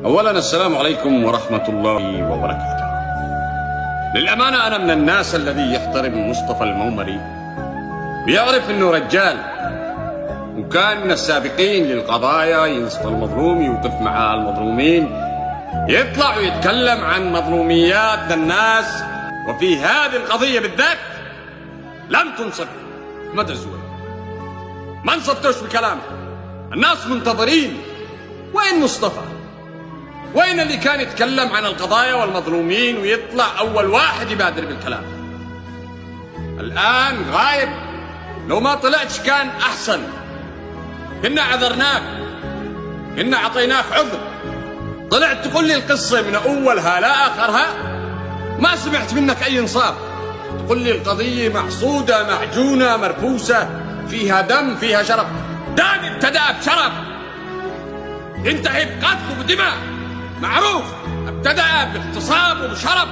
أولا السلام عليكم ورحمة الله وبركاته. للأمانة أنا من الناس الذي يحترم مصطفى المومري ويعرف أنه رجال، وكان من السابقين للقضايا، ينصف المظلوم، يوقف مع المظلومين، يطلع ويتكلم عن مظلوميات الناس. وفي هذه القضية بالذات لم تنصف أحمد الزويلي، ما انصفتوش بكلامه. الناس منتظرين وين مصطفى؟ وين اللي كان يتكلم عن القضايا والمظلومين ويطلع أول واحد يبادر بالكلام؟ الآن غايب. لو ما طلعتش كان أحسن، كنا عذرناك، كنا عطيناك عذر. طلعت تقول لي القصة من أولها لا آخرها، ما سمعت منك أي إنصاف. تقول لي القضية محصودة معجونة مرفوسة، فيها دم، فيها شرف. دم ابتدأ بشرف ينتهي بقتل ودماء، معروف. ابتدأ باغتصاب وبشرف.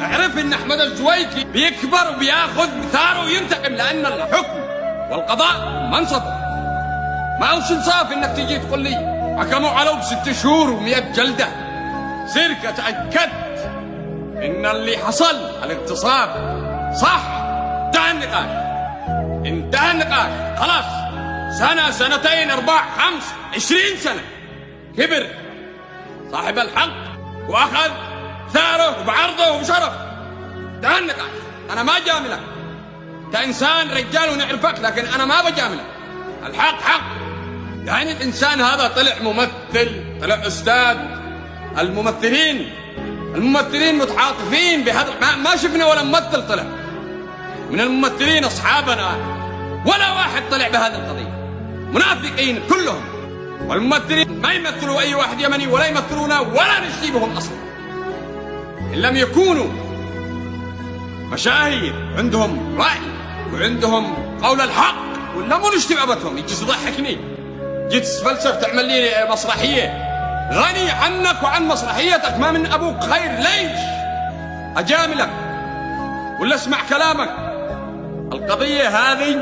اعرف ان احمد الزويكي بيكبر وبياخذ بثاره وينتقم، لان الحكم والقضاء منصب. ما هوش انصاف انك تيجي تقول لي حكموا عليه ب6 شهور و100 جلده. صرت اتاكدت ان اللي حصل الاغتصاب صح. انتهى النقاش، انتهى النقاش، خلاص. سنه، سنتين، 4، 5، 20 سنه. كبر صاحب الحق واخذ ثاره وبعرضه وبشرف. انتهى النقاش. انا ما جاملك، انت انسان رجال ونعرفك، لكن انا ما بجاملك. الحق حق. يعني الانسان هذا طلع ممثل، طلع استاذ. الممثلين متعاطفين بهذا. ما شفنا ولا ممثل طلع من الممثلين اصحابنا، ولا واحد طلع بهذه القضيه. منافقين كلهم. والممثلين ما يمثلوا اي واحد يمني، ولا يمثلونا، ولا نجيبهم اصلا. ان لم يكونوا مشاهير عندهم راي وعندهم قول الحق، ولا مو نشتم ابتهم. يجي تضحكني، جيت تفلسف تعمل لي مسرحيه. غني عنك وعن مسرحيتك، ما من ابوك خير. ليش اجاملك ولا اسمع كلامك؟ القضيه هذه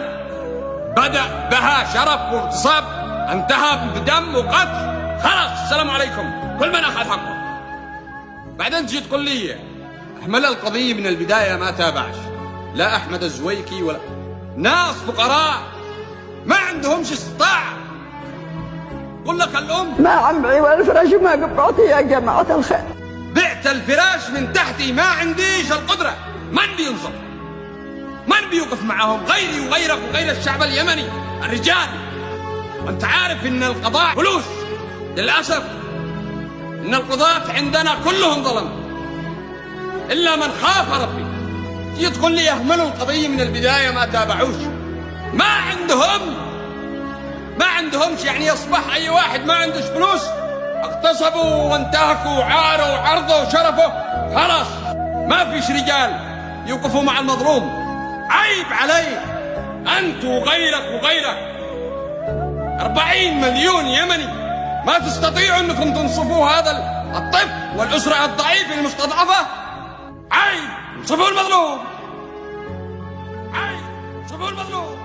بدأ بها شرف واغتصاب، انتهى بدم وقتل. خلاص، السلام عليكم، كل من اخذ حقه. بعدين تجي تقول لي احمل القضيه من البدايه، ما تابعش لا احمد الزويكي ولا ناس فقراء ما عندهمش استطاعه. قل لك الام ما عمري ولا الفراش ما قبعتي يا جماعه الخير. بعت الفراش من تحتي، ما عنديش القدره. من بينصف؟ من بيوقف معهم؟ غيري وغيرك وغير الشعب اليمني الرجال. وانت عارف ان القضاء فلوس. للاسف ان القضاة عندنا كلهم ظلم الا من خاف ربي. تيجي تقول لي يهملوا القضيه من البدايه، ما تابعوش. ما عندهمش. يعني يصبح اي واحد ما عندوش فلوس، اغتصبوا وانتهكوا وعاروا وعرضوا وشرفوا، خلاص ما فيش رجال يوقفوا مع المظلوم. عيب عليك انت وغيرك 40 مليون يمني ما تستطيعوا انكم تنصفوا هذا الطفل والاسره الضعيفه المستضعفه. عيب، انصفوا المظلوم. عيب، انصفوا المظلوم.